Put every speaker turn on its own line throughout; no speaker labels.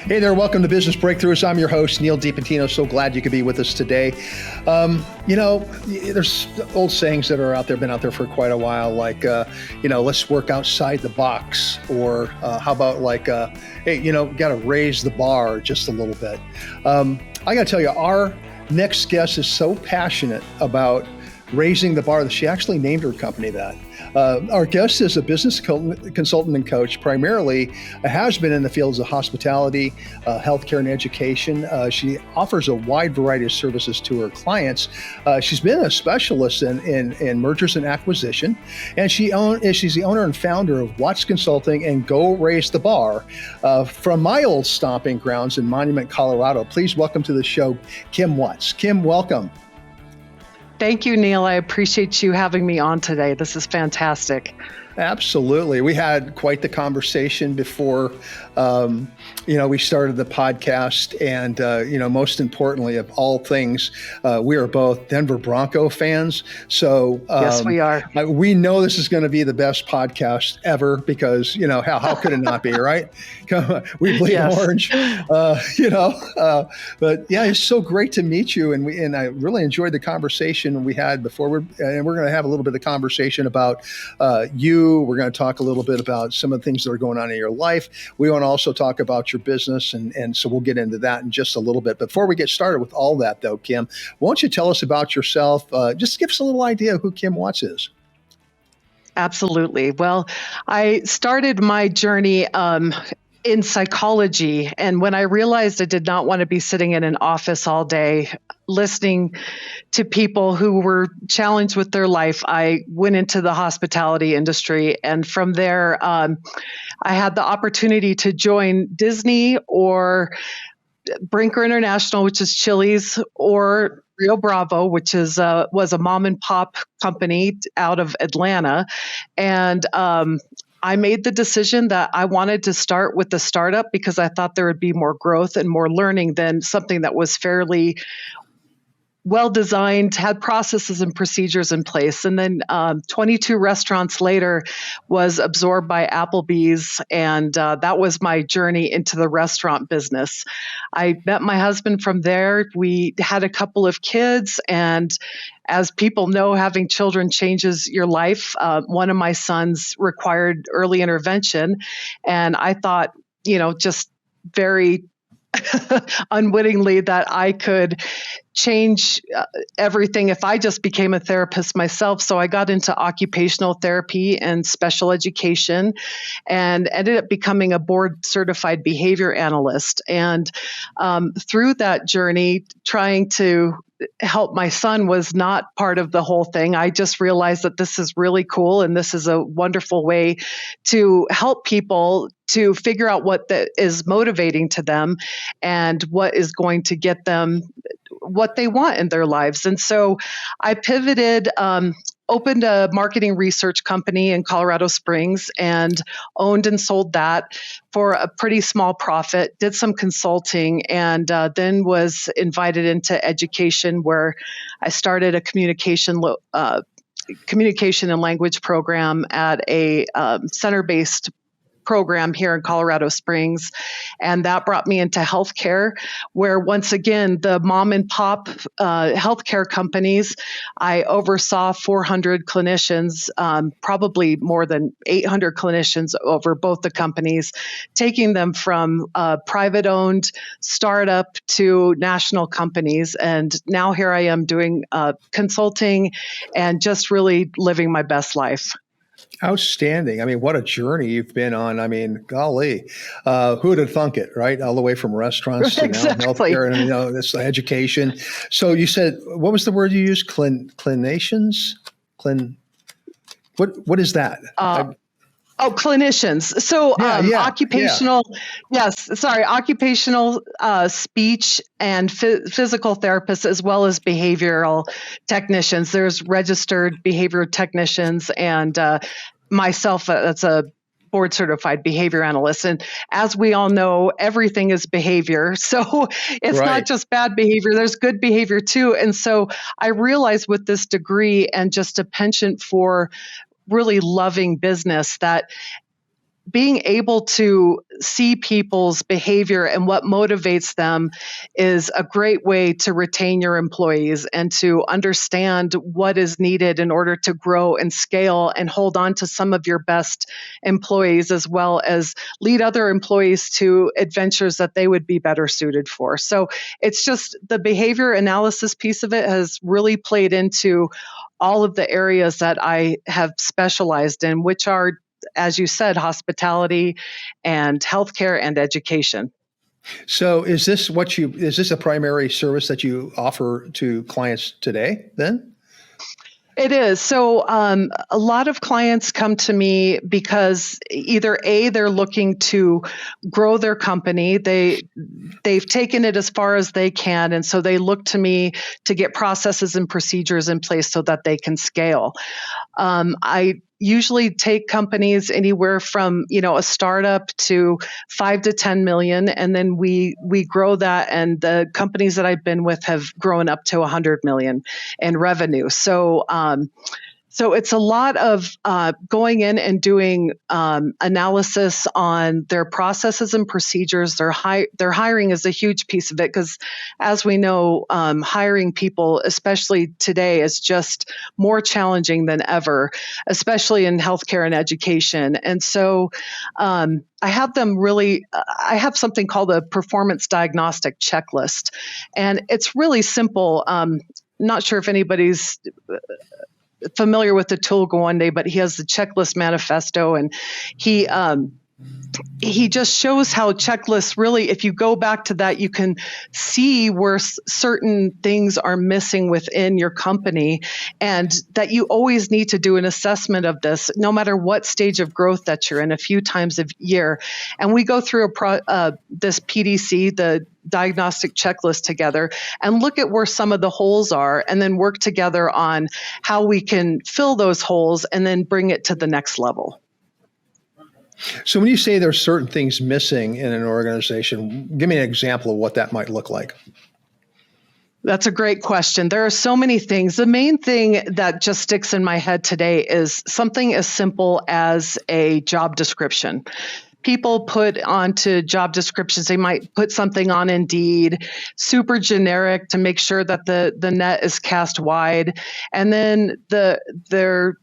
Hey there, welcome to Business Breakthroughs. I'm your host, Neal DiPentino. So glad you could be with us today. There's old sayings that are out there, been out there for quite a while, like, let's work outside the box, or how about like, hey, got to raise the bar just a little bit. I got to tell you, our next guest is so passionate about raising the bar that she actually named her company that. Our guest is a business consultant and coach, primarily has been in the fields of hospitality, healthcare, and education. She offers a wide variety of services to her clients. She's been a specialist in mergers and acquisition, and she's the owner and founder of Watts Consulting and Go Raise the Bar. From my old stomping grounds in Monument, Colorado, please welcome to the show, Kim Watts. Kim, welcome.
Thank you, Neal. I appreciate you having me on today. This is fantastic.
Absolutely. We had quite the conversation before, we started the podcast. And, most importantly of all things, we are both Denver Bronco fans. So
yes, we are.
We know this is going to be the best podcast ever because, how could it not be, right? We bleed orange, but yeah, it's so great to meet you. And I really enjoyed the conversation we had before. And we're going to have a little bit of conversation about you. We're going to talk a little bit about some of the things that are going on in your life. We want to also talk about your business, and so we'll get into that in just a little bit. Before we get started with all that, though, Kim, why don't you tell us about yourself? Just give us a little idea of who Kim Watts is.
Absolutely. Well, I started my journey in psychology. And when I realized I did not want to be sitting in an office all day listening to people who were challenged with their life, I went into the hospitality industry. And from there, I had the opportunity to join Disney or Brinker International, which is Chili's, or Rio Bravo, which was a mom and pop company out of Atlanta. And I made the decision that I wanted to start with the startup because I thought there would be more growth and more learning than something that was fairly well designed, had processes and procedures in place. And then 22 restaurants later was absorbed by Applebee's. And that was my journey into the restaurant business. I met my husband from there. We had a couple of kids, and as people know, having children changes your life. One of my sons required early intervention. And I thought, just very unwittingly that I could change everything if I just became a therapist myself. So I got into occupational therapy and special education and ended up becoming a board certified behavior analyst. And through that journey, trying to help my son was not part of the whole thing. I just realized that this is really cool and this is a wonderful way to help people to figure out what is motivating to them and what is going to get them what they want in their lives. And so I pivoted, opened a marketing research company in Colorado Springs and owned and sold that for a pretty small profit, did some consulting, and then was invited into education where I started a communication and language program at a center-based program here in Colorado Springs. And that brought me into healthcare, where once again, the mom and pop healthcare companies, I oversaw 400 clinicians, probably more than 800 clinicians over both the companies, taking them from private owned startup to national companies. And now here I am doing consulting and just really living my best life.
Outstanding. I mean, what a journey you've been on. I mean, golly, who would have thunk it, right? All the way from restaurants to now healthcare and, this education. So you said, what was the word you used? Clinicians? What is that?
Clinicians. So occupational, occupational speech and physical therapists, as well as behavioral technicians. There's registered behavioral technicians and myself, that's a board certified behavior analyst. And as we all know, everything is behavior. So it's not just bad behavior, there's good behavior too. And so I realized with this degree and just a penchant for really loving business that being able to see people's behavior and what motivates them is a great way to retain your employees and to understand what is needed in order to grow and scale and hold on to some of your best employees, as well as lead other employees to adventures that they would be better suited for. So it's just the behavior analysis piece of it has really played into all of the areas that I have specialized in, which are, as you said, hospitality and healthcare and education.
So is this a primary service that you offer to clients today then?
It is. So a lot of clients come to me because either A, they're looking to grow their company. They've taken it as far as they can, and so they look to me to get processes and procedures in place so that they can scale. I usually take companies anywhere from a startup to 5 to 10 million, and then we grow that. And the companies that I've been with have grown up to 100 million in revenue. So it's a lot of going in and doing analysis on their processes and procedures. Their hiring is a huge piece of it because, as we know, hiring people, especially today, is just more challenging than ever, especially in healthcare and education. And so I have I have something called a performance diagnostic checklist, and it's really simple. Not sure if anybody's familiar with the tool Go One Day, but he has the checklist manifesto, and he just shows how checklists really, if you go back to that, you can see where certain things are missing within your company, and that you always need to do an assessment of this, no matter what stage of growth that you're in, a few times a year. And we go through this PDC, the diagnostic checklist, together and look at where some of the holes are, and then work together on how we can fill those holes and then bring it to the next level.
So when you say there's certain things missing in an organization, give me an example of what that might look like.
That's a great question. There are so many things. The main thing that just sticks in my head today is something as simple as a job description. People put onto job descriptions, they might put something on Indeed, super generic to make sure that the net is cast wide. And then their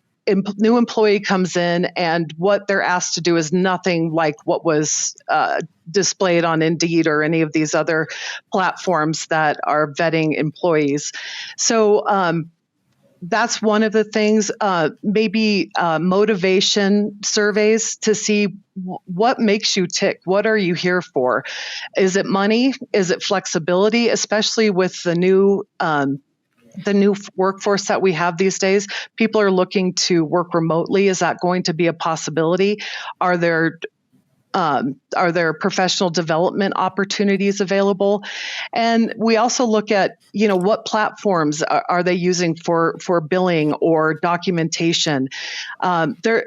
new employee comes in, and what they're asked to do is nothing like what was displayed on Indeed or any of these other platforms that are vetting employees. So that's one of the things. Maybe motivation surveys to see what makes you tick. What are you here for? Is it money? Is it flexibility? Especially with the new workforce that we have these days, people are looking to work remotely. Is that going to be a possibility? Are there professional development opportunities available? And we also look at, what platforms are they using for billing or documentation? There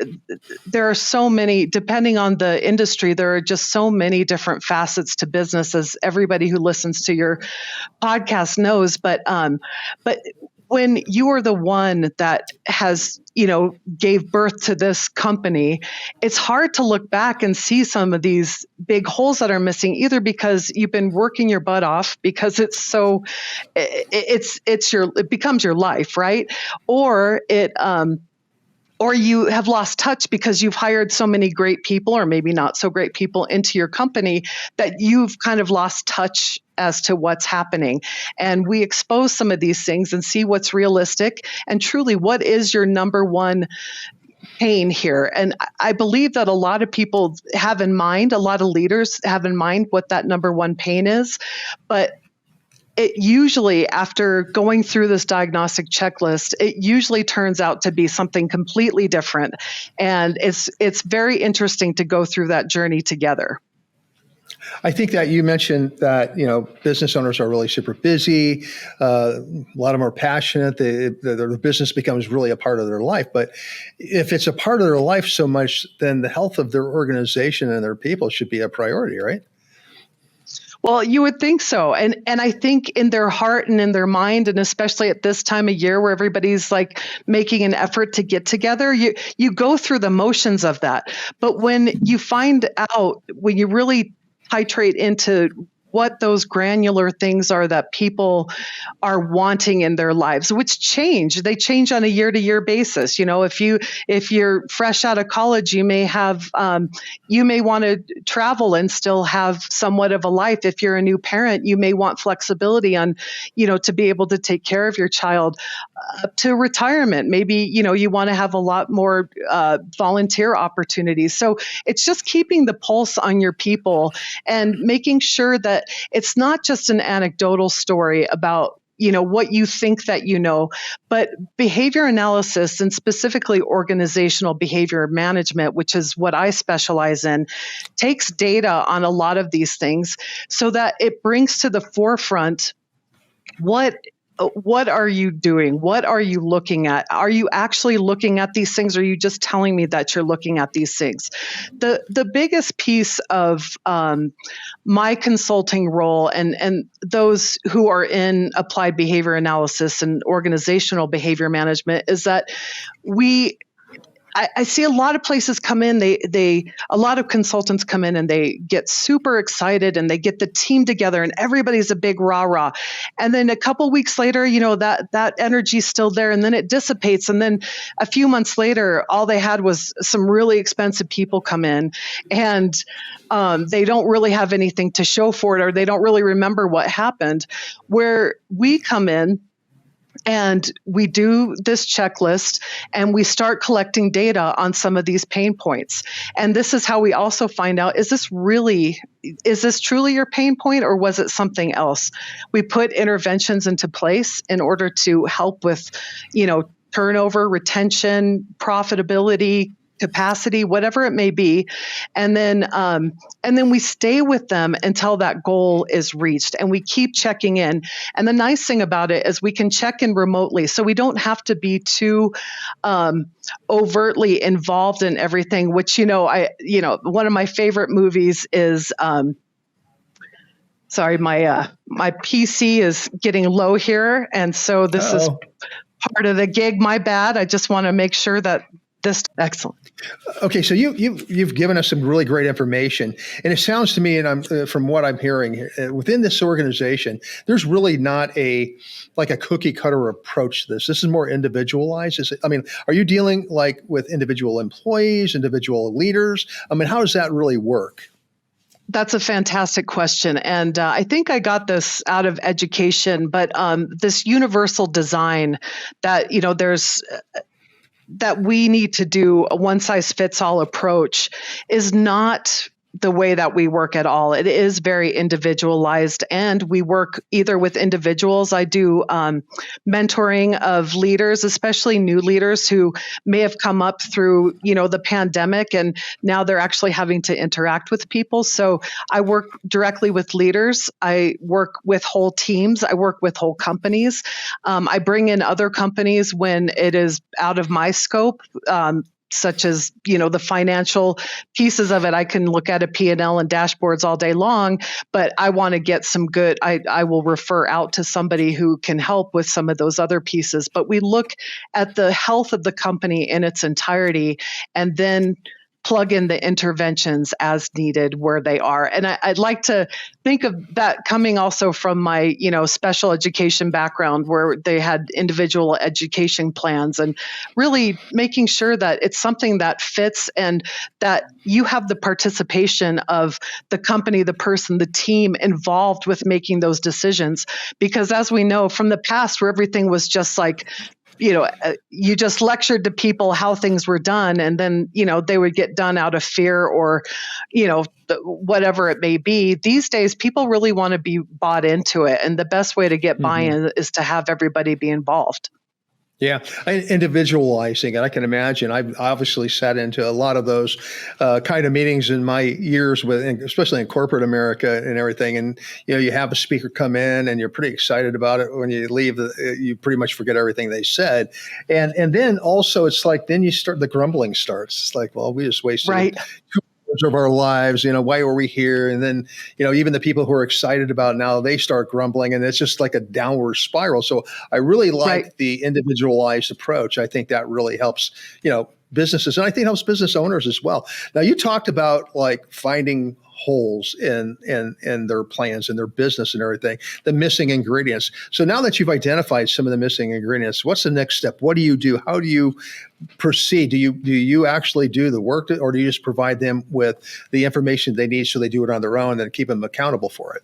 are so many, depending on the industry, there are just so many different facets to business, as everybody who listens to your podcast knows. But when you are the one that has, gave birth to this company, it's hard to look back and see some of these big holes that are missing, either because you've been working your butt off because it becomes your life, right? Or you have lost touch because you've hired so many great people, or maybe not so great people, into your company that you've kind of lost touch as to what's happening. And we expose some of these things and see what's realistic and truly what is your number one pain here. And I believe that a lot of people have in mind, a lot of leaders have in mind what that number one pain is. But it usually, after going through this diagnostic checklist, it usually turns out to be something completely different. And it's very interesting to go through that journey together.
I think that you mentioned that, business owners are really super busy. A lot of them are passionate. Their business becomes really a part of their life. But if it's a part of their life so much, then the health of their organization and their people should be a priority, right?
Well, you would think so. And I think in their heart and in their mind, and especially at this time of year where everybody's like making an effort to get together, you go through the motions of that. But when you find out, when you really titrate into what those granular things are that people are wanting in their lives, which change, they change on a year to year basis. You know, if you're fresh out of college, you may have you may want to travel and still have somewhat of a life. If you're a new parent, you may want flexibility on, to be able to take care of your child up to retirement. Maybe, you want to have a lot more volunteer opportunities. So it's just keeping the pulse on your people and making sure that it's not just an anecdotal story about what you think that but behavior analysis, and specifically organizational behavior management, which is what I specialize in, takes data on a lot of these things so that it brings to the forefront what are you doing? What are you looking at? Are you actually looking at these things? Or are you just telling me that you're looking at these things? The biggest piece of my consulting role, and those who are in applied behavior analysis and organizational behavior management, is that I see a lot of places come in. A lot of consultants come in and they get super excited and they get the team together and everybody's a big rah rah. And then a couple weeks later, that energy's still there, and then it dissipates. And then a few months later, all they had was some really expensive people come in, and they don't really have anything to show for it, or they don't really remember what happened. Where we come in, and we do this checklist and we start collecting data on some of these pain points. And this is how we also find out, is this truly your pain point, or was it something else? We put interventions into place in order to help with, turnover, retention, profitability, capacity, whatever it may be. And then we stay with them until that goal is reached, and we keep checking in. And the nice thing about it is we can check in remotely, so we don't have to be too overtly involved in everything, which, one of my favorite movies is, sorry, my PC is getting low here. And so this is part of the gig. My bad. I just want to make sure that excellent.
Okay, so you've given us some really great information, and it sounds to me, and I'm from what I'm hearing within this organization, there's really not a cookie cutter approach to this. This is more individualized. Are you dealing with individual employees, individual leaders? How does that really work?
That's a fantastic question. And I think I got this out of education, but this universal design that, that we need to do a one-size-fits-all approach is not the way that we work at all. It is very individualized, and we work either with individuals. I do mentoring of leaders, especially new leaders who may have come up through, the pandemic, and now they're actually having to interact with people. So I work directly with leaders. I work with whole teams. I work with whole companies. I bring in other companies when it is out of my scope. Such as, the financial pieces of it. I can look at a P&L and dashboards all day long, but I want to get some good, I will refer out to somebody who can help with some of those other pieces. But we look at the health of the company in its entirety, and then plug in the interventions as needed where they are. And I'd like to think of that coming also from my, special education background, where they had individual education plans, and really making sure that it's something that fits and that you have the participation of the company, the person, the team involved with making those decisions. Because as we know from the past, where everything was just you just lectured to people how things were done, and then, they would get done out of fear or, whatever it may be. These days, people really want to be bought into it. And the best way to get buy-in is to have everybody be involved.
Yeah, individualizing it. I can imagine. I've obviously sat into a lot of those kind of meetings in my years especially in corporate America and everything. And you have a speaker come in, and you're pretty excited about it. When you leave, you pretty much forget everything they said. And then also, it's like then the grumbling starts. It's like, well, we just wasted 2 hours purpose of our lives? Why are we here? And then, even the people who are excited about it now, they start grumbling, and it's just like a downward spiral. So I really like
Right.
the individualized approach. I think that really helps, businesses, and I think helps business owners as well. Now, you talked about like finding holes in their plans and their business and everything, the missing ingredients. So now that you've identified some of the missing ingredients, what's the next step? What do you do? How do you proceed? Do you actually do the work, or do you just provide them with the information they need so they do it on their own and keep them accountable for it?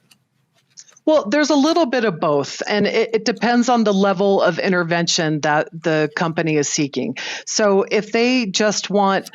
Well, there's a little bit of both, and it depends on the level of intervention that the company is seeking. So if they just want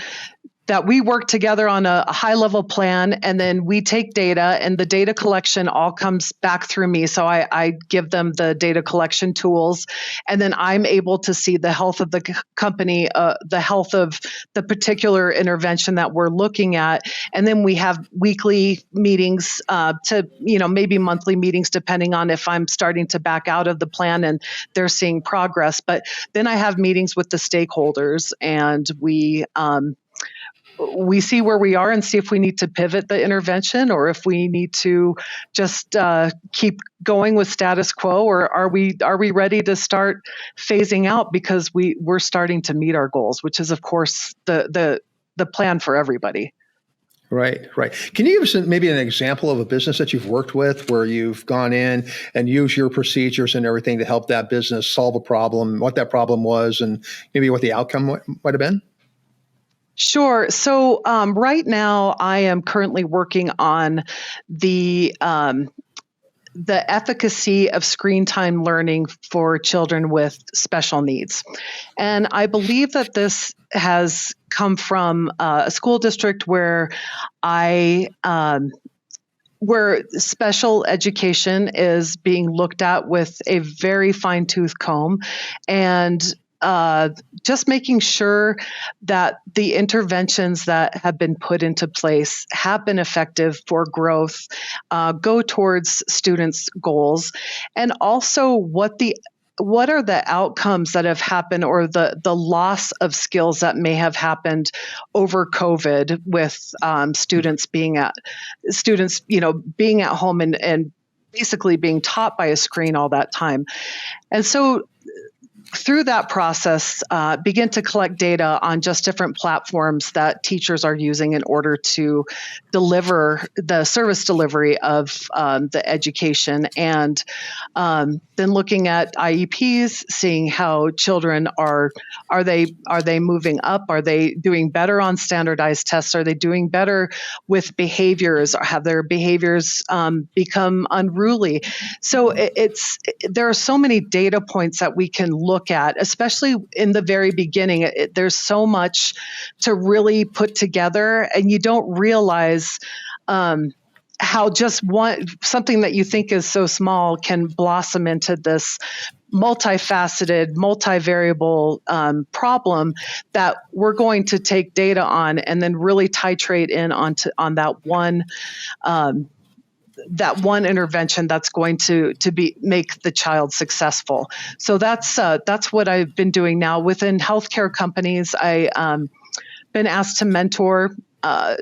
that we work together on a high level plan, and then we take data, and the data collection all comes back through me. So I give them the data collection tools, and then I'm able to see the health of the company, the health of the particular intervention that we're looking at. And then we have weekly meetings to, maybe monthly meetings, depending on if I'm starting to back out of the plan and they're seeing progress. But then I have meetings with the stakeholders, and we see where we are and see if we need to pivot the intervention, or if we need to just keep going with status quo, or are we ready to start phasing out because we're starting to meet our goals, which is of course the plan for everybody.
Right, right. Can you give us maybe an example of a business that you've worked with where you've gone in and used your procedures and everything to help that business solve a problem, what that problem was, and maybe what the outcome might have been?
Sure. So right now, I am currently working on the efficacy of screen time learning for children with special needs, and I believe that this has come from a school district where special education is being looked at with a very fine-tooth comb, and just making sure that the interventions that have been put into place have been effective for growth, go towards students' goals, and also what are the outcomes that have happened, or the loss of skills that may have happened over COVID with students being at home and basically being taught by a screen all that time. And so through that process, begin to collect data on just different platforms that teachers are using in order to deliver the service delivery of the education, and then looking at IEPs, seeing how children are they moving up? Are they doing better on standardized tests? Are they doing better with behaviors? Or have their behaviors become unruly? So there are so many data points that we can look at, especially in the very beginning. There's so much to really put together, and you don't realize how just something that you think is so small can blossom into this multifaceted, multivariable problem that we're going to take data on and then really titrate in on that one intervention that's going to make the child successful. So that's what I've been doing now within healthcare companies. I been asked to mentor not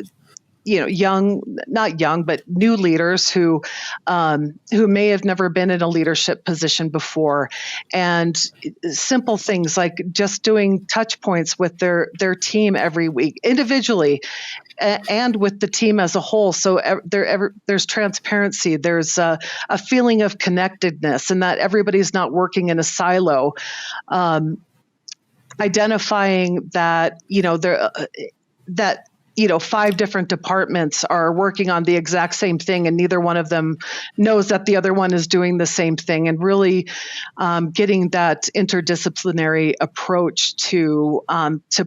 young, but new leaders who may have never been in a leadership position before, and simple things like just doing touch points with their team every week, individually, and with the team as a whole. So there's transparency, there's a feeling of connectedness, and that everybody's not working in a silo. Identifying that that 5 different departments are working on the exact same thing, and neither one of them knows that the other one is doing the same thing, and really getting that interdisciplinary approach to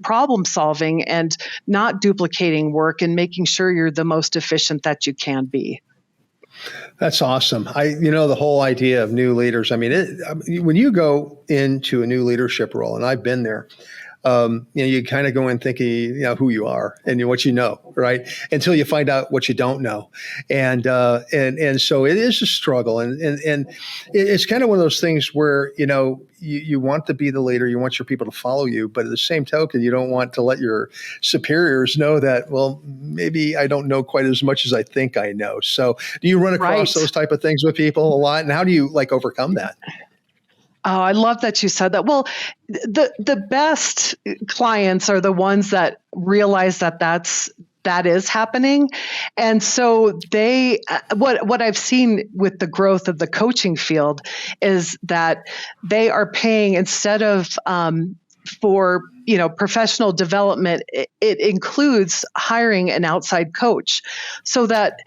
problem solving, and not duplicating work, and making sure you're the most efficient that you can be.
That's awesome. The whole idea of new leaders. I mean, when you go into a new leadership role, and I've been there, you kind of go in thinking, who you are and what you know, right? Until you find out what you don't know. And so it is a struggle. And it's kind of one of those things where, you want to be the leader, you want your people to follow you, but at the same token, you don't want to let your superiors know that, well, maybe I don't know quite as much as I think I know. So do you run across those type of things with people a lot? And how do you overcome that?
Oh, I love that you said that. Well, the best clients are the ones that realize that is happening. And so what I've seen with the growth of the coaching field is that they are paying, instead of for professional development, it includes hiring an outside coach, so that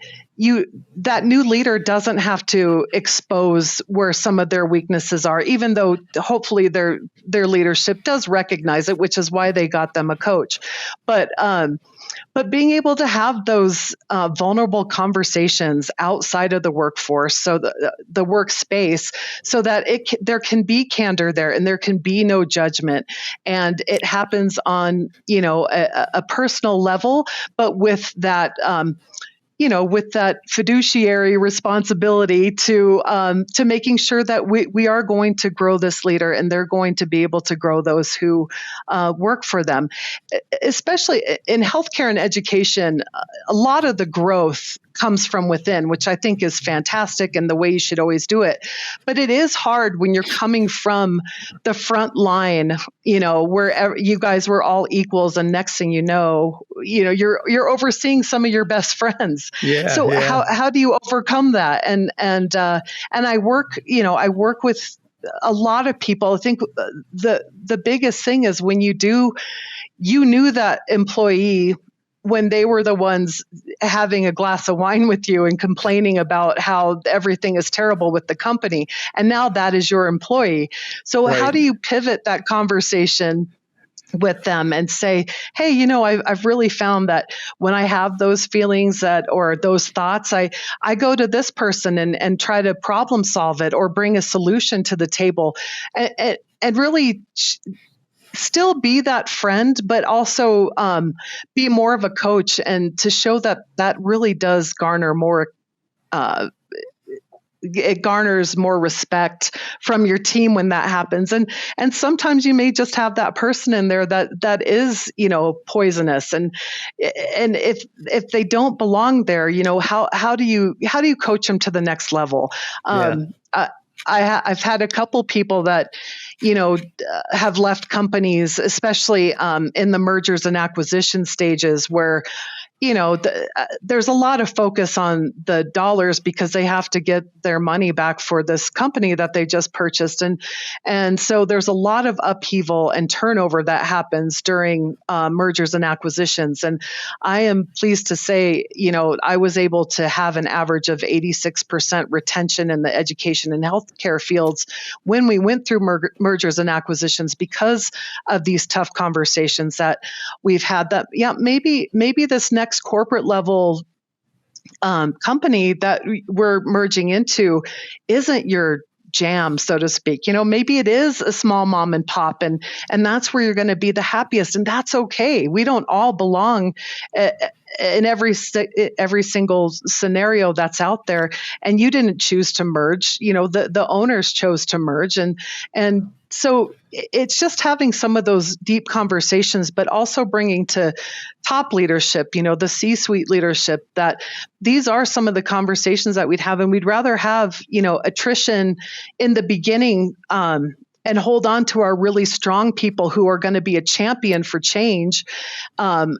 that new leader doesn't have to expose where some of their weaknesses are, even though hopefully their leadership does recognize it, which is why they got them a coach. But being able to have those vulnerable conversations outside of the workforce, so the workspace, so that there can be candor there and there can be no judgment, and it happens on a personal level, but with that. With that fiduciary responsibility to making sure that we are going to grow this leader, and they're going to be able to grow those who work for them. Especially in healthcare and education, a lot of the growth comes from within, which I think is fantastic and the way you should always do it. But it is hard when you're coming from the front line, where you guys were all equals, and next thing you're overseeing some of your best friends.
Yeah.
So how do you overcome that? And I work with a lot of people. I think the biggest thing is when you knew that employee when they were the ones having a glass of wine with you and complaining about how everything is terrible with the company, and now that is your employee. So How do you pivot that conversation with them and say, hey, I've really found that when I have those feelings or those thoughts, I go to this person and try to problem solve it or bring a solution to the table, and really still be that friend, but also be more of a coach, and to show that really does garner more. It garners more respect from your team when that happens, and sometimes you may just have that person in there that is poisonous, and if they don't belong there, how do you coach them to the next level? I've had a couple people that have left companies, especially in the mergers and acquisition stages, where there's a lot of focus on the dollars because they have to get their money back for this company that they just purchased. And so there's a lot of upheaval and turnover that happens during mergers and acquisitions. And I am pleased to say, I was able to have an average of 86% retention in the education and healthcare fields when we went through mergers and acquisitions, because of these tough conversations that we've had. That, maybe this next corporate level company that we're merging into isn't your jam, so to speak. Maybe it is a small mom and pop, and that's where you're going to be the happiest, and that's okay. We don't all belong in every single scenario that's out there, and you didn't choose to merge. The owners chose to merge, and so it's just having some of those deep conversations, but also bringing to top leadership, the C-suite leadership, that these are some of the conversations that we'd have, and we'd rather have, attrition in the beginning, and hold on to our really strong people who are going to be a champion for change, and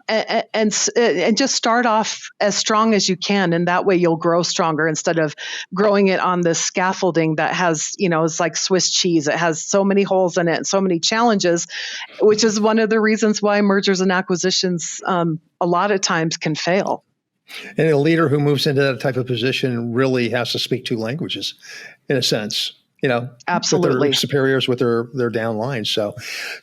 just start off as strong as you can, and that way you'll grow stronger instead of growing it on this scaffolding that has, it's like Swiss cheese. It has so many holes in it and so many challenges, which is one of the reasons why mergers and acquisitions a lot of times can fail.
And a leader who moves into that type of position really has to speak two languages, in a sense.
Absolutely.
With their superiors, with their downlines.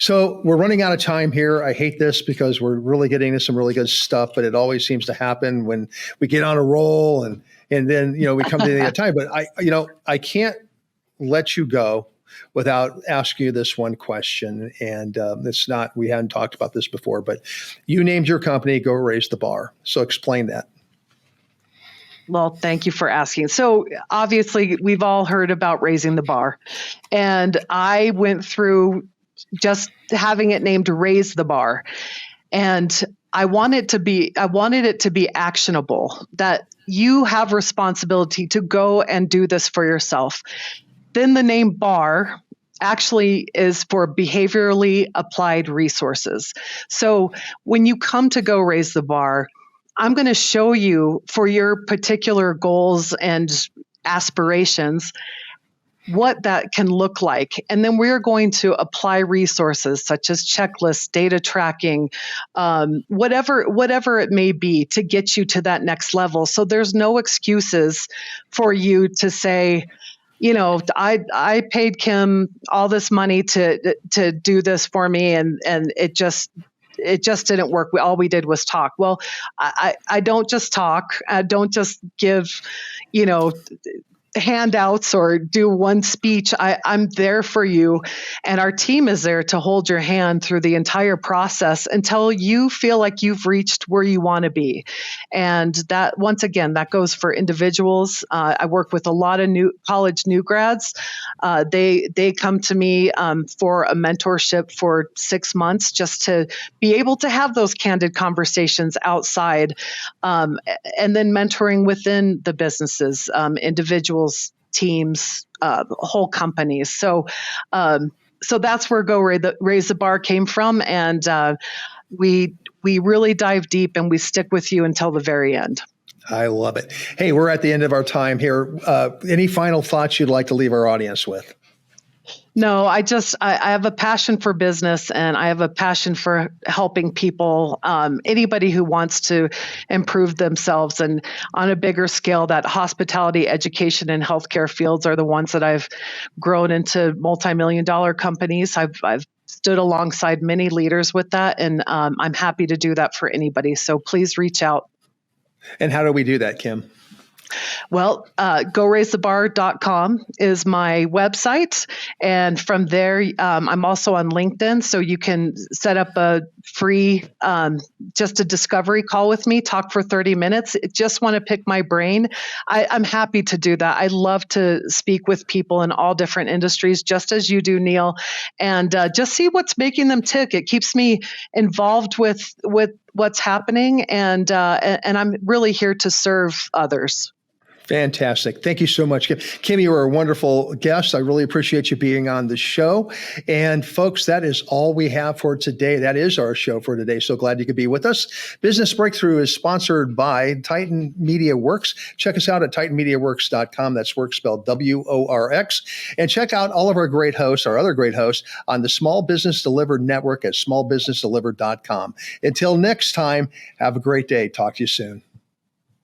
So we're running out of time here. I hate this because we're really getting into some really good stuff, but it always seems to happen when we get on a roll and then, we come to the end of time. But I can't let you go without asking you this one question. And we hadn't talked about this before, but you named your company Go Raise the Bar. So explain that.
Well, thank you for asking. So obviously, we've all heard about raising the bar. And I went through just having it named Raise the Bar. And I wanted it to be actionable, that you have responsibility to go and do this for yourself. Then the name BAR actually is for behaviorally applied resources. So when you come to Go Raise the Bar, I'm going to show you for your particular goals and aspirations what that can look like. And then we're going to apply resources such as checklists, data tracking, whatever it may be to get you to that next level. So there's no excuses for you to say, I paid Kim all this money to do this for me, and it just didn't work. All we did was talk. Well, I don't just talk. I don't just give, handouts or do one speech. I'm there for you, and our team is there to hold your hand through the entire process until you feel like you've reached where you want to be. And that, once again, that goes for individuals. I work with a lot of college new grads. They come to me for a mentorship for 6 months just to be able to have those candid conversations outside, and then mentoring within the businesses, individuals, teams, whole companies. So that's where Go Raise the Bar came from, and we really dive deep and we stick with you until the very end.
I love it. Hey, we're at the end of our time here. Any final thoughts you'd like to leave our audience with?
No, I have a passion for business, and I have a passion for helping people, anybody who wants to improve themselves. And on a bigger scale, that hospitality, education, and healthcare fields are the ones that I've grown into multi-million-dollar companies. I've stood alongside many leaders with that, and I'm happy to do that for anybody. So please reach out.
And how do we do that, Kim?
Well, goraisethebar.com is my website. And from there, I'm also on LinkedIn. So you can set up a free, just a discovery call with me, talk for 30 minutes. Just want to pick my brain. I'm happy to do that. I love to speak with people in all different industries, just as you do, Neal, and just see what's making them tick. It keeps me involved with what's happening. And I'm really here to serve others.
Fantastic. Thank you so much, Kim. Kim, you are a wonderful guest. I really appreciate you being on the show. And folks, that is all we have for today. That is our show for today. So glad you could be with us. Business Breakthrough is sponsored by Titan Media Works. Check us out at titanmediaworks.com. That's work spelled WORX. And check out all of our great hosts, our other great hosts, on the Small Business Delivered Network at smallbusinessdelivered.com. Until next time, have a great day. Talk to you soon.